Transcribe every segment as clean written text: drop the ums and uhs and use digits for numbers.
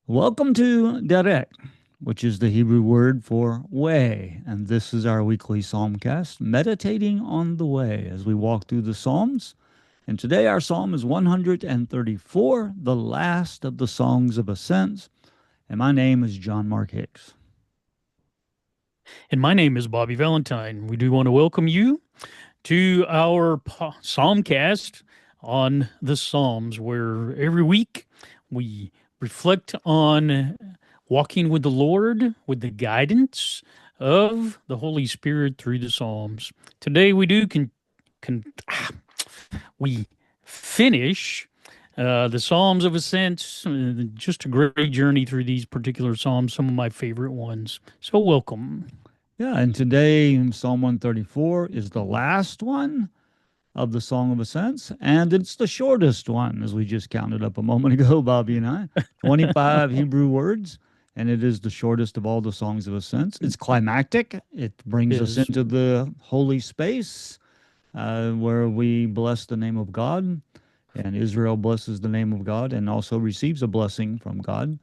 Welcome to Derek, which is the Hebrew word for way. And this is our weekly Psalmcast, meditating on the way as we walk through the Psalms. And today our Psalm is 134, the last of the Songs of Ascents. And my name is John Mark Hicks. And my name is Bobby Valentine. We do want to welcome you to our Psalmcast on the Psalms, where every week we reflect on walking with the Lord with the guidance of the Holy Spirit through the Psalms. Today we do con, we finish the Psalms of Ascents. Just a great journey through these particular Psalms, some of my favorite ones. So welcome. Yeah, and today Psalm 134 is the last one of the Song of Ascents, and it's the shortest one, as we just counted up a moment ago, Bobby and I. 25 Hebrew words, and it is the shortest of all the Songs of Ascents. It's climactic. It brings us Is into the holy space where we bless the name of God, and Israel blesses the name of God and also receives a blessing from God.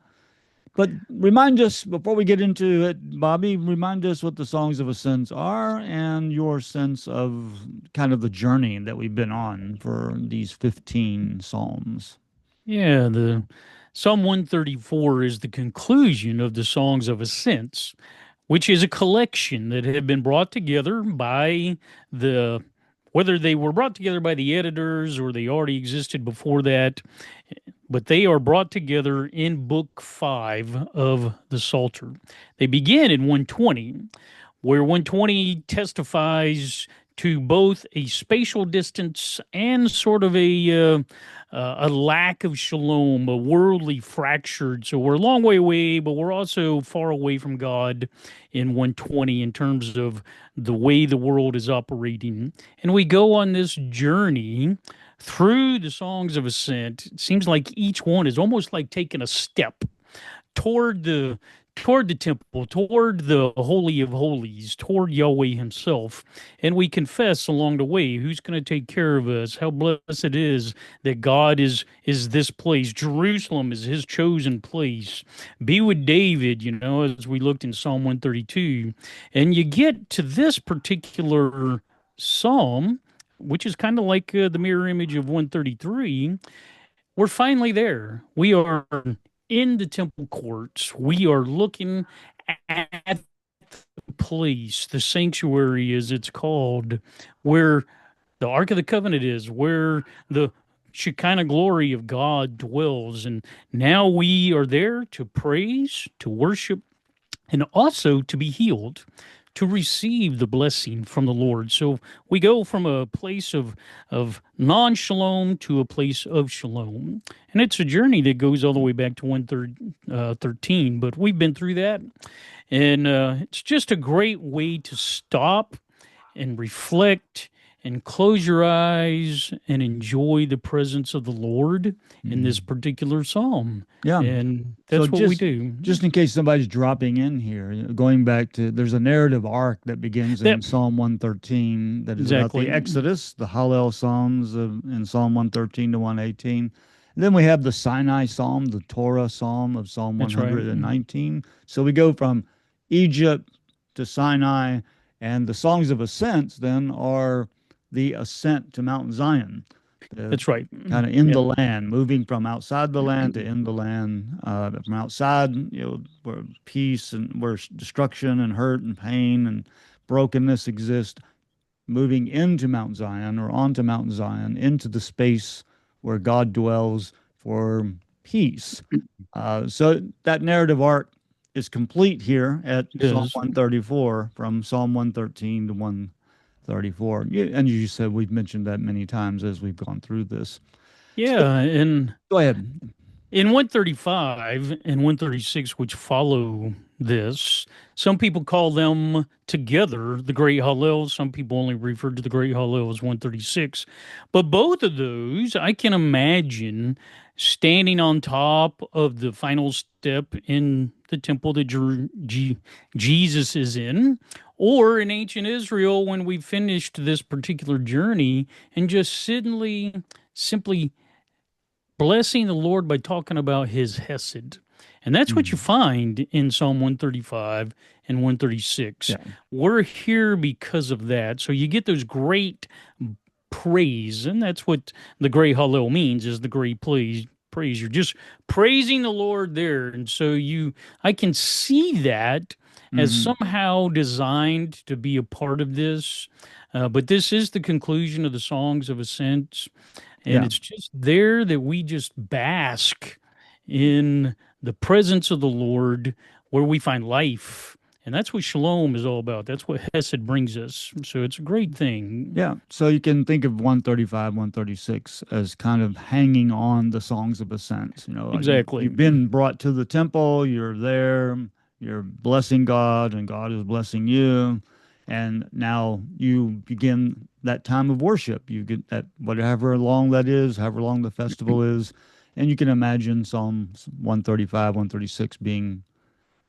But remind us, before we get into it, Bobby, remind us what the Songs of Ascents are and your sense of kind of the journey that we've been on for these 15 Psalms. Yeah, the Psalm 134 is the conclusion of the Songs of Ascents, which is a collection that had been brought together by the whether they were brought together by the editors or they already existed before that, but they are brought together in book 5 of the Psalter. They begin in 120, where 120 testifies to both a spatial distance and sort of a lack of shalom, a worldly fractured. So we're a long way away, but we're also far away from God in 120 in terms of the way the world is operating. And we go on this journey through the Songs of Ascent. It seems like each one is almost like taking a step toward the temple, toward the holy of holies, toward Yahweh himself. And we confess along the way who's going to take care of us, how blessed it is that God is this place. Jerusalem is his chosen place. Be with David, as we looked in Psalm 132. And you get to this particular psalm, which is kind of like the mirror image of 133. We're finally there. We are in the temple courts. We are looking at the place, the sanctuary as it's called, where the Ark of the Covenant is, where the Shekinah glory of God dwells. And now we are there to praise, to worship, and also to be healed, to receive the blessing from the Lord. So we go from a place of non-shalom to a place of shalom. And it's a journey that goes all the way back to 113, but we've been through that. And it's just a great way to stop and reflect and close your eyes and enjoy the presence of the Lord in this Mm. particular psalm. Yeah. And So that's what we do. just in case somebody's dropping in here, going back to there's a narrative arc that begins in That Psalm 113 that is about the exactly. Exodus, the Hallel Psalms in Psalm 113 to 118. And then we have the Sinai Psalm, the Torah Psalm of Psalm That's right. 119. So we go from Egypt to Sinai, and the Songs of Ascents then are the ascent to Mount Zion, the That's right. kind of in the Yep. land, moving from outside the land to in the land. From outside, where peace and where destruction and hurt and pain and brokenness exist, moving into Mount Zion or onto Mount Zion, into the space where God dwells for peace. So that narrative arc is complete here at It Psalm is. 134, from Psalm 113 to 134. And you said we've mentioned that many times as we've gone through this. So Yeah. And go ahead. in 135 and 136, which follow this, some people call them together the Great Hallel. Some people only refer to the Great Hallel as 136. But both of those, I can imagine standing on top of the final step in the temple that Jesus is in, or in ancient Israel when we finished this particular journey and just simply blessing the Lord by talking about his hesed And that's what you Mhm. find in Psalm 135 and 136. Yeah. We're here because of that. So you get those great praise, and that's what the great Hallel means is the great praise. Praise. You're just praising the Lord there. And so I can see that as Hmm. somehow designed to be a part of this. But this is the conclusion of the Songs of Ascents. And Yeah. it's just there that we just bask in the presence of the Lord where we find life. And that's what shalom is all about. That's what Hesed brings us. So it's a great thing. Yeah. So you can think of 135, 136 as kind of hanging on the songs of ascents. You know, Exactly. you've been brought to the temple, you're there, you're blessing God, and God is blessing you. And now you begin that time of worship. You get that, whatever long that is, however long the festival is. And you can imagine Psalms 135, 136 being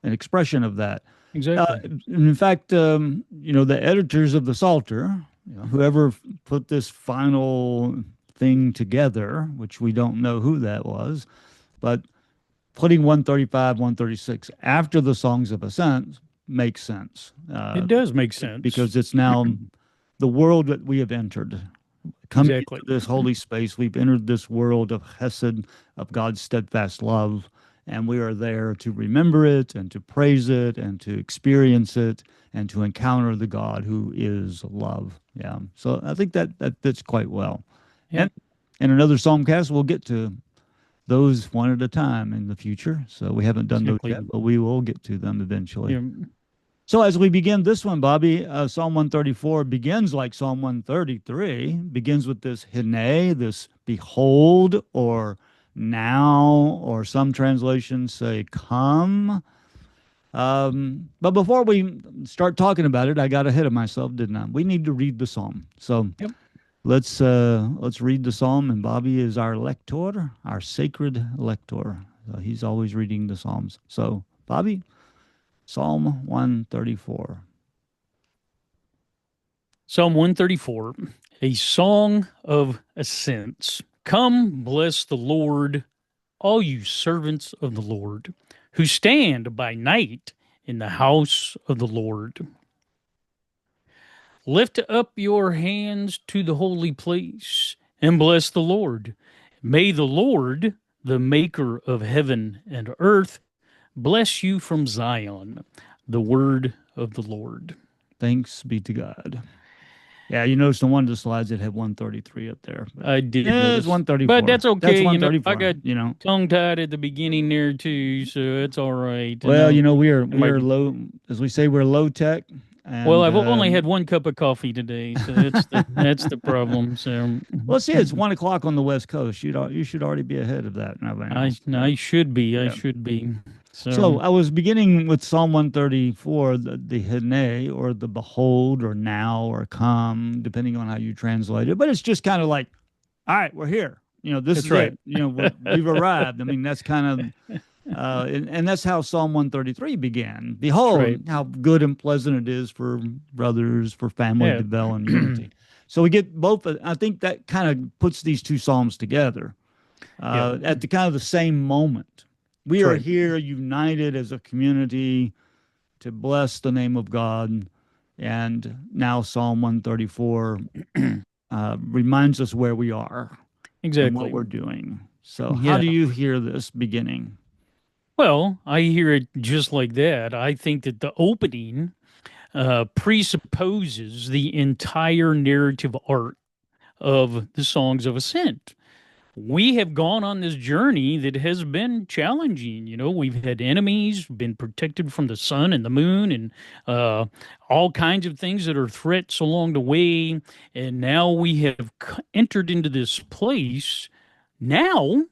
an expression of that. Exactly. In fact, the editors of the Psalter, whoever put this final thing together, which we don't know who that was, but putting 135, 136 after the Songs of Ascent makes sense It does make sense. because it's now the world that we have entered. Coming into Exactly. this holy space, we've entered this world of Hesed, of God's steadfast love, and we are there to remember it and to praise it and to experience it and to encounter the God who is love. Yeah. So I think that fits quite well. Yeah, And in another Psalmcast, we'll get to those one at a time in the future. So we haven't done those exactly. yet, but we will get to them eventually. Yeah, So as we begin this one, Bobby, Psalm 134 begins like Psalm 133, begins with this hine, this behold, or now, or some translations say come. But before we start talking about it, I got ahead of myself, didn't I? We need to read the psalm. So yep. let's read the psalm, and Bobby is our lector, our sacred lector. So he's always reading the psalms. So Bobby, Psalm 134. Psalm 134, a song of ascents. Come, bless the Lord, all you servants of the Lord, who stand by night in the house of the Lord. Lift up your hands to the holy place and bless the Lord. May the Lord, the maker of heaven and earth, bless you from Zion, the word of the Lord. Thanks be to God. Yeah, you noticed on one of the slides it had 133 up there, but I did yeah, it's notice, but 134. that's That's okay. I 134. got tongue tied at the beginning there too, so it's all right. And Well, we are and my low, as we say, we're low tech, well, and I've only had one cup of coffee today, so that's the problem. So well, see, it's 1 o'clock on the West Coast. You should already be ahead of that right now. Yeah, I should be. I yeah. should be. So So I was beginning with Psalm 134, the hine, or the behold, or now, or come, depending on how you translate it. But it's just kind of like, all right, we're here. This that's is right. it. We've arrived. I mean, that's kind of, and that's how Psalm 133 began. That's right. Behold, how good and pleasant it is for brothers, for family Yeah. to dwell in unity. So we get both. I think that kind of puts these two psalms together Yep. at the kind of the same moment. We That's are right. here united as a community to bless the name of God. And now Psalm 134 reminds us where we are and what Exactly. we're doing. So, how Yeah. do you hear this beginning? Well, I hear it just like that. I think that the opening presupposes the entire narrative arc of the Songs of Ascent. We have gone on this journey that has been challenging. We've had enemies, been protected from the sun and the moon, and uh, all kinds of things that are threats along the way. And now we have entered into this place. Now,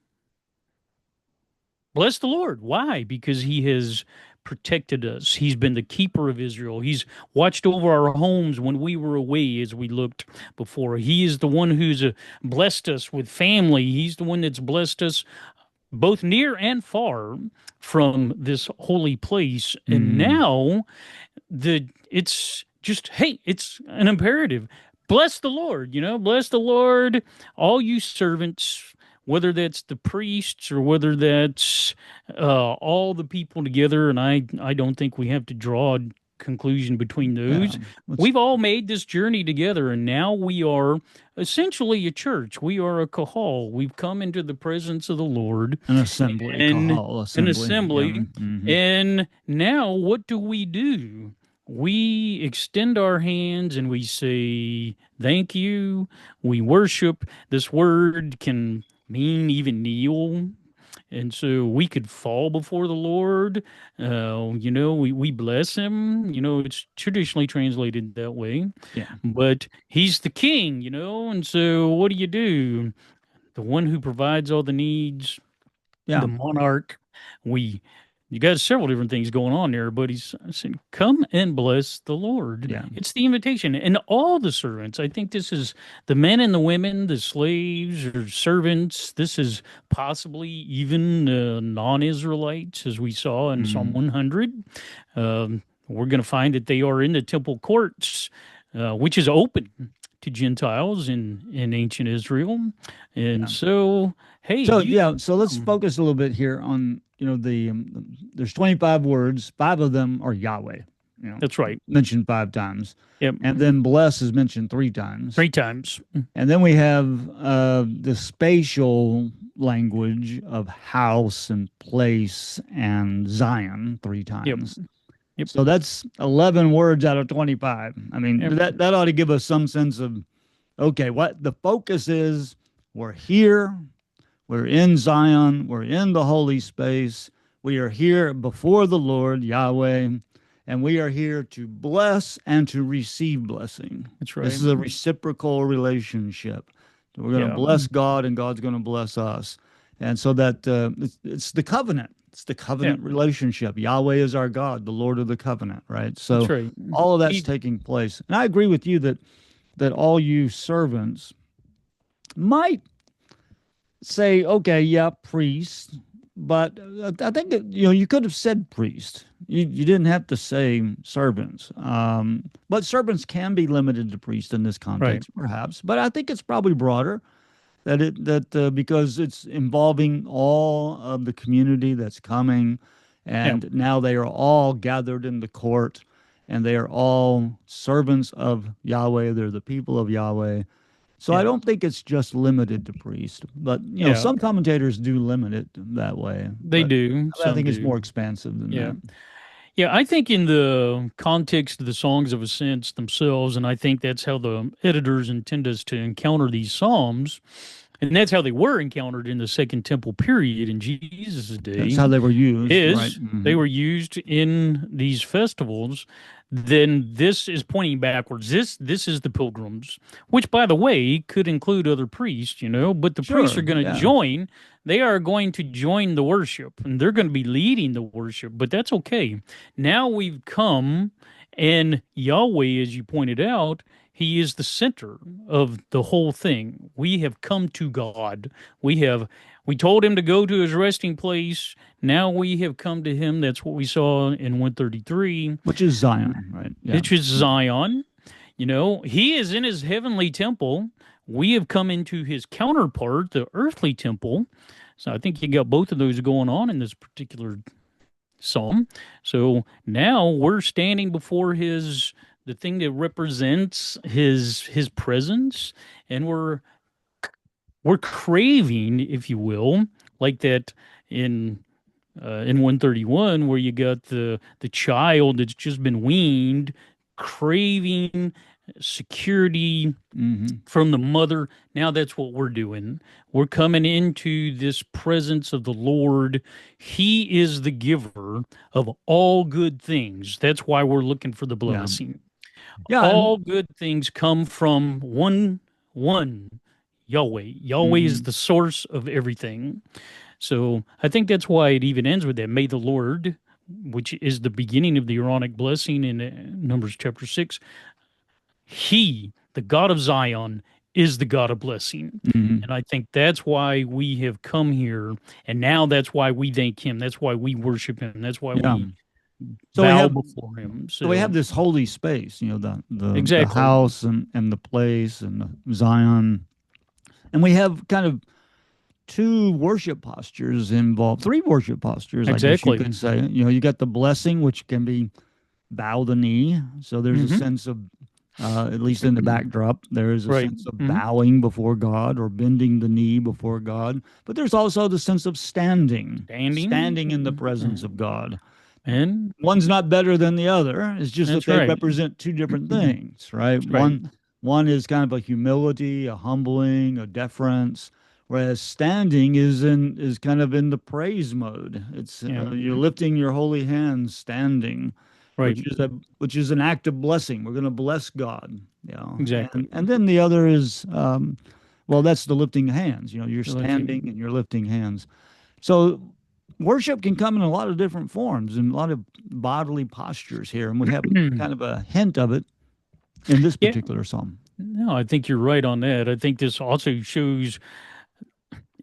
bless the Lord. Why? Because He has protected us. He's been the keeper of Israel. He's watched over our homes when we were away as we looked before. He is the one who's blessed us with family. He's the one that's blessed us both near and far from this holy place. And Mm, now it's just, hey, it's an imperative. Bless the Lord, bless the Lord, all you servants. whether that's the priests or whether that's all the people together. And I don't think we have to draw a conclusion between Yeah. those. Let's, We've all made this journey together, and now we are essentially a church. We are a kahal. We've come into the presence of the Lord an assembly, and kahal an assembly. Yeah. assembly. Hmm. And now what do? We extend our hands and we say, thank you. We worship. This word can mean even kneel. And so we could fall before the Lord. We bless him. It's traditionally translated that way. Yeah. But he's the king. And so what do you do? The one who provides all the needs, Yeah. the monarch. We you got several different things going on there, but he's saying, "Come and bless the Lord." Yeah. It's the invitation, and all the servants. I think this is the men and the women, the slaves or servants. This is possibly even non-Israelites, as we saw in Psalm Hmm. 100. We're going to find that they are in the temple courts, which is open to Gentiles in ancient Israel, and Yeah. so. Hey, So you yeah, can so let's come. focus a little bit here on there's 25 words, five of them are Yahweh, That's right. mentioned five times, Yep. and then bless is mentioned three times, Three times. and then we have the spatial language of house and place and Zion three Yep. times. Yep. So that's 11 words out of 25. I mean, Yep. that ought to give us some sense of okay, what the focus is. We're here. We're in Zion. We're in the holy space. We are here before the Lord, Yahweh, and we are here to bless and to receive blessing. That's This right. is a reciprocal relationship. We're going to Yeah. bless God, and God's going to bless us. And so that it's the covenant. It's the Yeah. covenant relationship. Yahweh is our God, the Lord of the covenant, right? That's So right. all of that's He, taking place. And I agree with you that all you servants might say, okay, yeah, priest, but I think that, you could have said priest. You didn't have to say servants. But servants can be limited to priest in this right. context, perhaps. But I think it's probably broader that because it's involving all of the community that's coming, Yeah. and now they are all gathered in the court, and they are all servants of Yahweh. They're the people of Yahweh. So I Yeah. don't think it's just limited to priest, but Yeah. some commentators do limit it that way. They But do. I Some think it's do. more expansive than Yeah. that. Yeah. I think in the context of the Songs of Ascents themselves, and I think that's how the editors intend us to encounter these Psalms, and that's how they were encountered in the Second Temple period in Jesus' That's day. how they were used, right? Is they Hmm. were used in these festivals, then this is pointing backwards. This is the pilgrims, which by the way could include other priests, but the priests are Sure, going to yeah. join. They are going to join the worship and they're going to be leading the worship, but that's okay. Now we've come and Yahweh, as you pointed out, he is the center of the whole thing. We have come to God. We told him to go to his resting place. Now we have come to him. That's what we saw in 133, Which is Zion, right? Yeah. which is Zion. He is in his heavenly temple. We have come into his counterpart, the earthly temple. So I think you got both of those going on in this particular psalm. So now we're standing before the thing that represents his presence, and we're craving, if you will, like that in 131 where you got the child that's just been weaned craving security Hmm. from the mother. Now that's what we're doing. We're coming into this presence of the Lord. He is the giver of all good things. That's why we're looking for the Yeah. blessing. Yeah. All And good things come from one Yahweh. Yahweh is mhm. the source of everything. So I think that's why it even ends with that. May the Lord, which is the beginning of the Aaronic blessing in Numbers chapter 6, he, the God of Zion, is the God of blessing. Mhm. And I think that's why we have come here. And now that's why we thank him. That's why we worship him. That's why Yeah. we So we bow have before him. so we So, have this holy space, the exactly. house and the place and the Zion, and we have kind of two worship postures involved, three worship postures, I guess you Exactly. could say. You got the blessing, which can be bow the knee. So there's a Hmm. sense of, at least in the backdrop, there is a Right. sense of Hmm. bowing before God or bending the knee before God. But there's also the sense of standing, Standing. standing in the presence of God. And One's not better than the other. It's just that that's they right. represent two different things, right? That's right. One is kind of a humility, a humbling, a deference, whereas standing is kind of in the praise mode. It's Yeah. you're lifting your holy hands, standing, Right. which is an act of blessing. We're going to bless God, Exactly. and then the other is well, that's the lifting hands. You're Let you. standing and you're lifting hands. So worship can come in a lot of different forms and a lot of bodily postures here, and we have kind of a hint of it in this Yeah. particular psalm. No, I think you're right on that. I think this also shows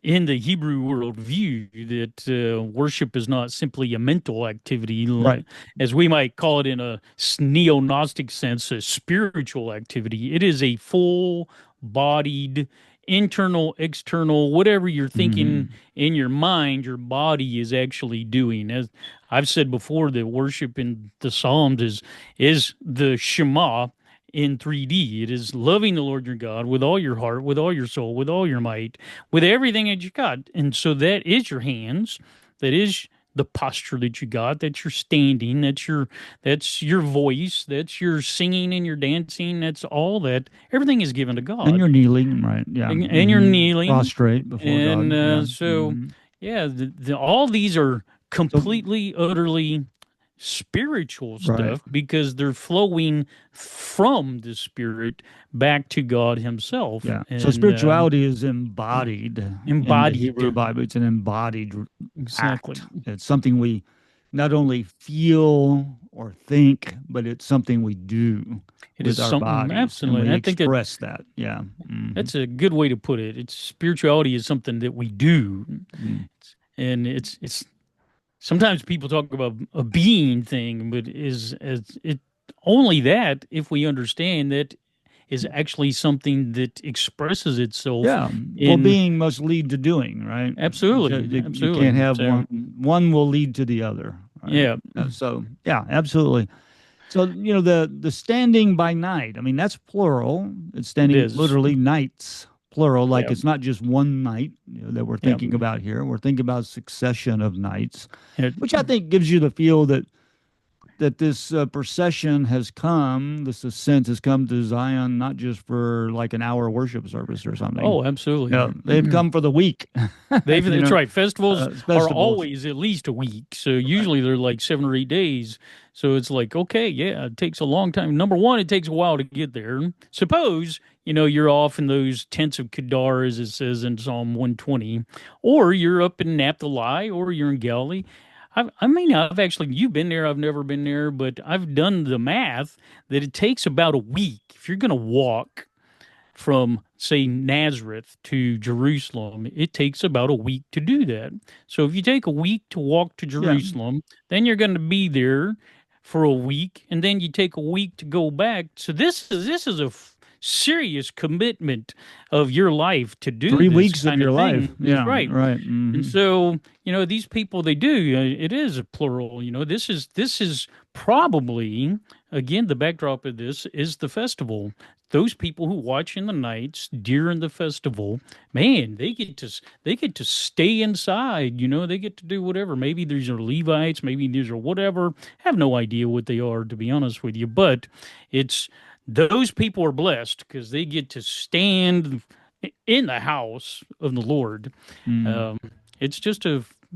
in the Hebrew worldview that worship is not simply a mental activity, Right. as we might call it in a neo Gnostic sense, a spiritual activity. It is a full bodied, internal, external, whatever you're thinking Hmm. in your mind, your body is actually doing. As I've said before, that worship in the Psalms is the Shema in 3D. It is loving the Lord your God with all your heart, with all your soul, with all your might, with everything that you got. And so that is your hands. That is the posture that you got. That's your standing. That's your voice. That's your singing and your dancing. That's all that. Everything is given to And God. you're kneeling, right? Yeah. And you're kneeling. Prostrate before And God. Yeah. so, yeah, all these are So, completely, utterly spiritual right. stuff because they're flowing from the Spirit back to God Himself. Yeah. So And spirituality is embodied in the Hebrew embodied. Bible. It's an embodied Exactly. act. It's something we not only feel or think, but it's something we do It is with our something, bodies, and absolutely. we I think that express that. Yeah. that's a good way to put it. It's spirituality is something that we do. Mm. And it's sometimes people talk about a being thing, but is as it only that if we understand that is actually something that expresses itself Yeah. Well, in being must lead to doing, right? So absolutely, you can't absolutely. have So one will lead to the other, right? yeah, So yeah, absolutely. So the standing by night. I mean, that's plural. It's it standing is. literally nights, plural. Like Yeah, it's not just one night that we're yeah. thinking about here. We're thinking about succession of nights, It, which I think gives you the feel that this procession has come, this ascent has come to Zion, not just for like an hour worship service or something. oh, absolutely. They've come for the week. you That's know, right. Festivals are Festivals. always at least a week. So Right. usually they're like 7 or 8 days. So it's like, okay, yeah, it takes a long time. Number one, it takes a while to get there. Suppose, you're off in those tents of Kedar, as it says in Psalm 120, or you're up in Naphtali, or you're in Galilee. I've actually, you've been there, I've never been there, but I've done the math that it takes about a week. If you're going to walk from, say, Nazareth to Jerusalem, it takes about a week to do that. So if you take a week to walk to Yeah. Jerusalem, then you're going to be there for a week, and then you take a week to go back. So this is a serious commitment of your life to do Three this weeks of kind of your life. thing. Is Yeah. right. Right. And so, these people they do. It is a plural. This is probably again the backdrop of this is the festival. Those people who watch in the nights during the festival, man, they get to stay inside. They get to do whatever. Maybe these are Levites, maybe these are whatever. I have no idea what they are, to be honest with you. But it's those people are blessed because they get to stand in the house of the Lord. Mm. um, it's just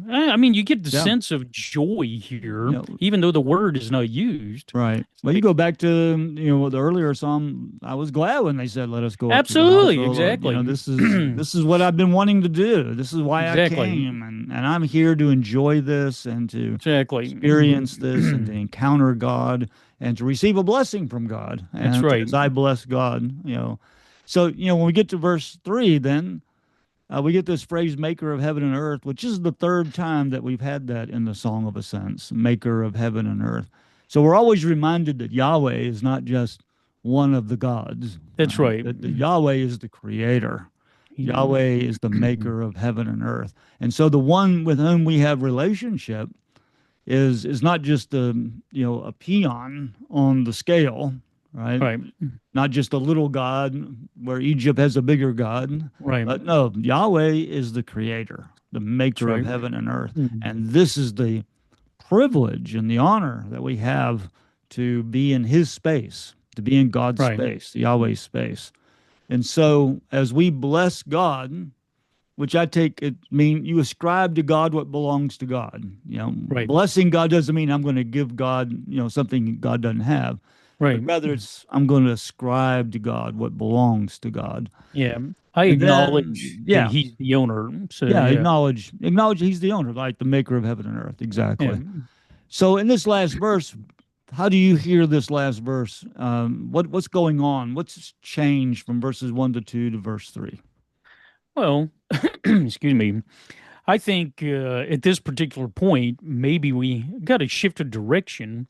I mean, you get the Yeah. sense of joy here, Yeah. even though the word is not used. Right. It's Well, you like, go back to, the earlier psalm. I was glad when they said, "Let us go up to the house of absolutely, the Lord." exactly. This is what I've been wanting to do. This is why I Exactly, came, and I'm here to enjoy this and to exactly. experience this and to encounter God and to receive a blessing from God. That's And right. as I bless God. So, when we get to verse 3, then we get this phrase, maker of heaven and earth, which is the third time that we've had that in the Song of Ascents, maker of heaven and earth. So we're always reminded that Yahweh is not just one of the gods, That's right? right. That Yahweh is the creator. He, Yahweh is the maker of heaven and earth. And so the one with whom we have relationship is not just a peon on the scale, right? right, Not just a little god where Egypt has a bigger god, right. but no, Yahweh is the creator, the That's maker of right. heaven and earth. Mhm. And this is the privilege and the honor that we have to be in his space, to be in God's Right, space, Yahweh's space. And so as we bless God, which I take it mean you ascribe to God what belongs to God. right, Blessing God doesn't mean I'm going to give God, something God doesn't have, but right. rather it's I'm going to ascribe to God what belongs to God. Yeah. I And then, acknowledge that yeah, he's the owner. So yeah, yeah, acknowledge He's the owner, like the maker of heaven and earth. yeah. Exactly. So in this last verse, how do you hear this last verse? What's going on? What's changed from verses 1 to 2 to verse 3? Well, excuse me. I think at this particular point, maybe we got to shift a direction.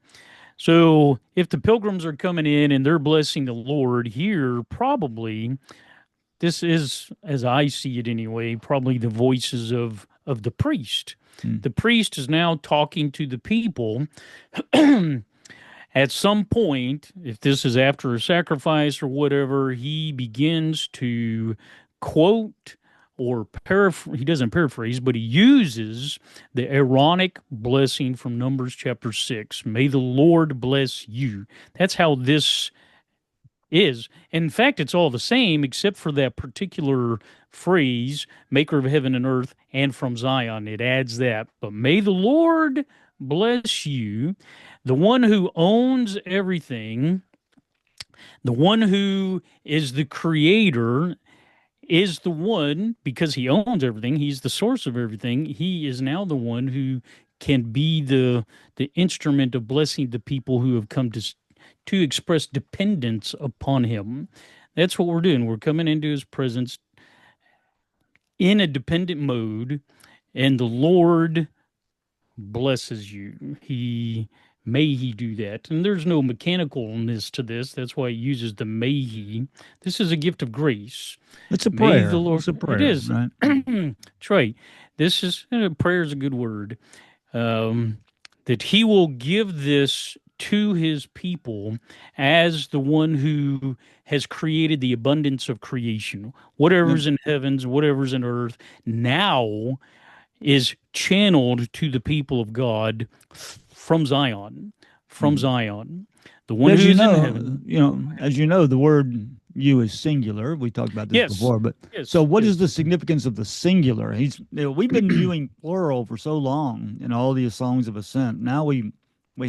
So if the pilgrims are coming in and they're blessing the Lord here, probably this is, as I see it anyway, probably the voices of the priest. Hmm. The priest is now talking to the people. At some point, if this is after a sacrifice or whatever, he begins to quote or paraphrase. He doesn't paraphrase, but he uses the Aaronic blessing from Numbers chapter 6. May the Lord bless you. That's how this is. In fact, it's all the same except for that particular phrase, maker of heaven and earth, and from Zion. It adds that. But may the Lord bless you, the one who owns everything, the one who is the creator. Is the one because he owns everything, he's the source of everything. He is now the one who can be the instrument of blessing the people who have come to express dependence upon him. That's what we're doing. We're coming into his presence in a dependent mode, and the Lord blesses you. He do that. And there's no mechanicalness to this. That's why he uses the may he. This is a gift of grace. It's a May the prayer. Lord, It's a it prayer, is. right? That's right. This is prayer is a good word. Um, that he will give this to his people as the one who has created the abundance of creation. Yep. Whatever's in heavens, whatever's in earth, now is channeled to the people of God from Zion, from Mhm. Zion. The one who is in heaven. As you know, the word "you" is singular. We talked about this Yes, before, but so yes, what is the yes. significance of the singular? We've been viewing plural for so long in all these songs of ascent. Now we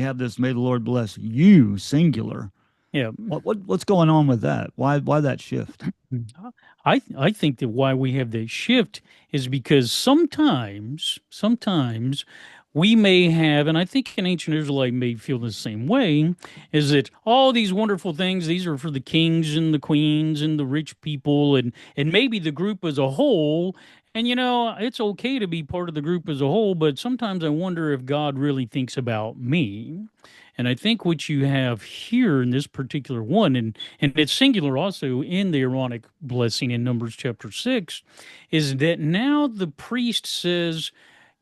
have this "May the Lord bless you" singular. Yeah. What's going on with that? Why that shift? I think that why we have that shift is because sometimes we may have, and I think an ancient Israelite may feel the same way, is that all these wonderful things, these are for the kings and the queens and the rich people and maybe the group as a whole. And it's okay to be part of the group as a whole, but sometimes I wonder if God really thinks about me. And I think what you have here in this particular one, and it's singular also in the Aaronic blessing in Numbers chapter 6, is that now the priest says,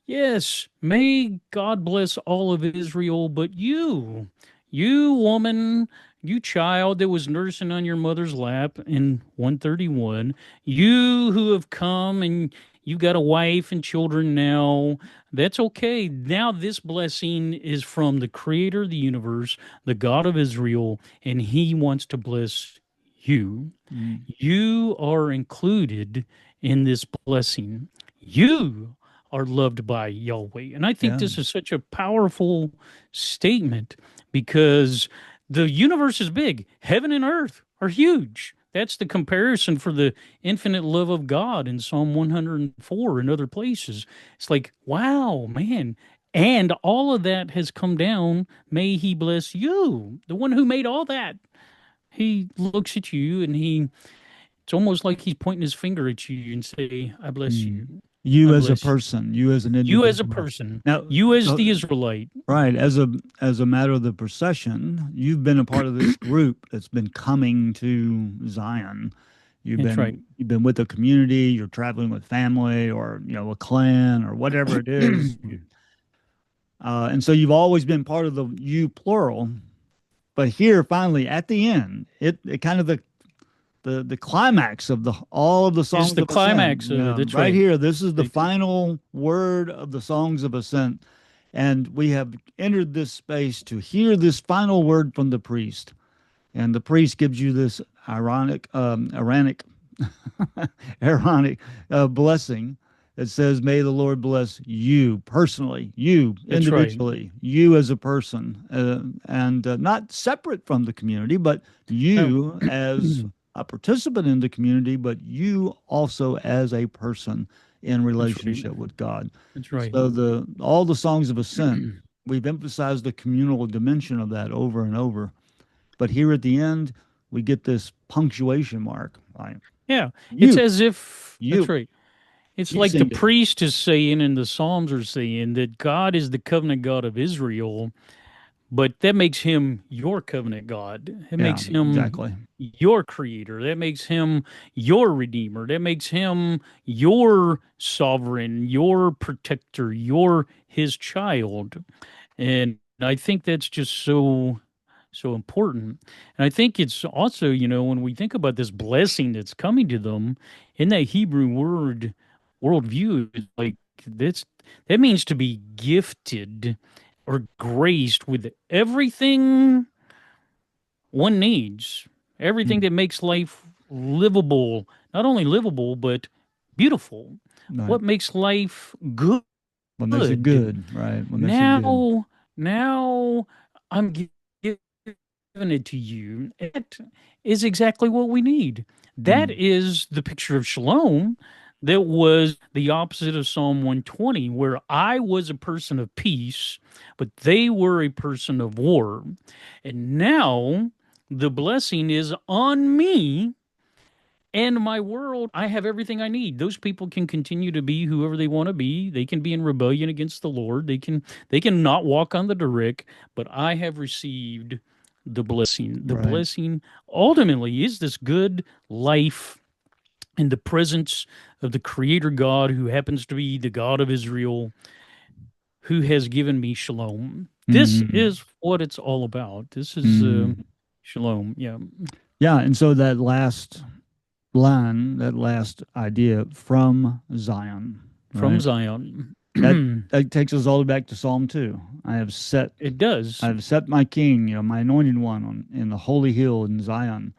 yes, may God bless all of Israel, but you woman, you child that was nursing on your mother's lap in 131, you who have come and you got a wife and children now, that's okay. Now this blessing is from the creator of the universe, the God of Israel, and he wants to bless you. Mm, You are included in this blessing. You are loved by Yahweh. And I think yeah. this is such a powerful statement because the universe is big, heaven and earth are huge. That's the comparison for the infinite love of God in Psalm 104 and other places. It's like, wow, man. And all of that has come down. May he bless you, the one who made all that. He looks at you and it's almost like he's pointing his finger at you and say, I bless Mm. you. I You as a bless you. person, you as an You as a individual. person, Now, you as the so Israelite. right, as a matter of the procession, you've been a part of this group that's been coming to Zion. That's right. You've been with a community, you're traveling with family, or a clan, or whatever it is. And so you've always been part of the you plural. But here, finally, at the end, it kind of the climax of the all of the Is songs the of ascent. climax of it. That's Right right. here, this is the They- final word of the songs of ascent, and we have entered this space to hear this final word from the priest. And the priest gives you this ironic, Aaronic blessing that says, "May the Lord bless you personally, you That's right. individually, you as a person, and not separate from the community, but No, you as a participant in the community, but you also as a person in that's right. relationship with God." That's right. So the all the songs of ascent, we've emphasized the communal dimension of that over and over. But here at the end, we get this punctuation mark. Like, Yeah. It's you, as if, that's you, right. It's you like the sing it. priest is saying and the Psalms are saying that God is the covenant God of Israel, but that makes him your covenant God. It Yeah, makes him exactly. your creator. That makes him your redeemer. That makes him your sovereign, your protector, your his child. And I think that's just so important. And I think it's also, when we think about this blessing that's coming to them in that Hebrew worldview, it's like that's that means to be gifted or graced with everything one needs, everything Mm, that makes life livable, not only livable, but beautiful. right. What makes life good? What makes it good, right? What makes it good. Now, now I'm giving it to you. That is exactly what we need. That Mm, is the picture of shalom that was the opposite of Psalm 120, where I was a person of peace, but they were a person of war. And now the blessing is on me and my world. I have everything I need. Those people can continue to be whoever they want to be. They can be in rebellion against the Lord. They can not walk on the direct, but I have received the blessing. The right. blessing ultimately is this good life in the presence of the creator God who happens to be the God of Israel who has given me shalom. This Hmm. is what it's all about. This is Hmm. shalom. Yeah, Yeah, and so that last line, that last idea, from Zion, from right? Zion. That takes us all the way back to Psalm 2. It does. I've set my king, my anointed one, in the holy hill in Zion.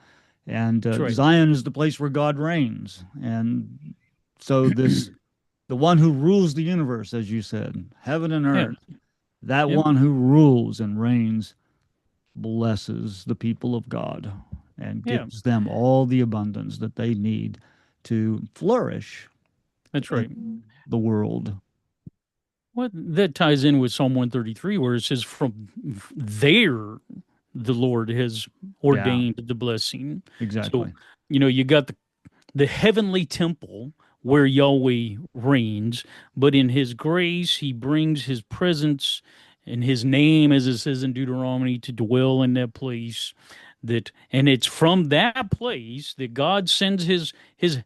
And That's right. Zion is the place where God reigns. And so the one who rules the universe, as you said, heaven and Yeah. earth, that Yep. one who rules and reigns blesses the people of God and Yeah. gives them all the abundance that they need to flourish That's right. in the world. What that ties in with Psalm 133, where it says, "From there, the Lord has Yeah, ordained the blessing." So, exactly. you got the heavenly temple where Yahweh reigns, but in his grace, he brings his presence and his name, as it says in Deuteronomy, to dwell in that place. And it's from that place that God sends his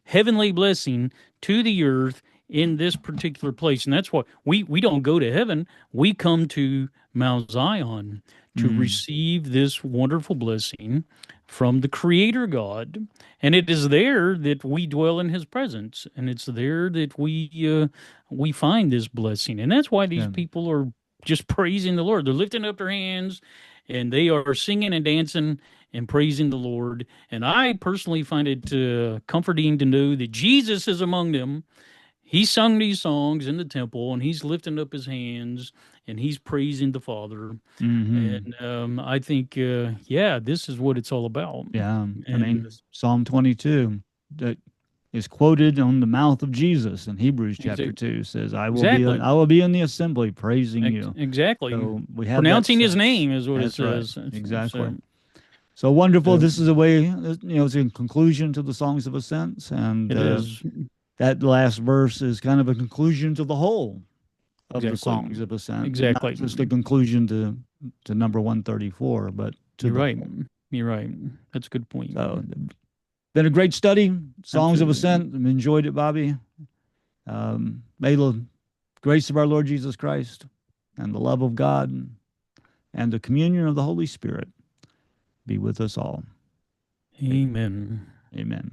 heavenly blessing to the earth in this particular place. And that's why we don't go to heaven. We come to Mount Zion to Mm, receive this wonderful blessing from the Creator God. And it is there that we dwell in his presence. And it's there that we find this blessing. And that's why these yeah. people are just praising the Lord. They're lifting up their hands and they are singing and dancing and praising the Lord. And I personally find it comforting to know that Jesus is among them. He sung these songs in the temple and he's lifting up his hands and he's praising the Father. Hmm. And I think, yeah, this is what it's all about. Yeah. I And mean, Psalm 22 that is quoted on the mouth of Jesus in Hebrews chapter exa- 2 says, exactly, I will be in the assembly praising you. exactly. So we have that Pronouncing his sense. name is what it That's right. says. Exactly. So, So wonderful. so This is a way, it's in conclusion to the Songs of Ascents. And it is. that last verse is kind of a conclusion to the whole of the Exactly. Songs of Ascent, not Exactly. just a conclusion to number 134, but to You're the right. whole. You're right. That's a good point. So Been a great study, Songs of Absolutely. Ascent. I enjoyed it, Bobby. May the grace of our Lord Jesus Christ and the love of God and the communion of the Holy Spirit be with us all. Amen. Amen.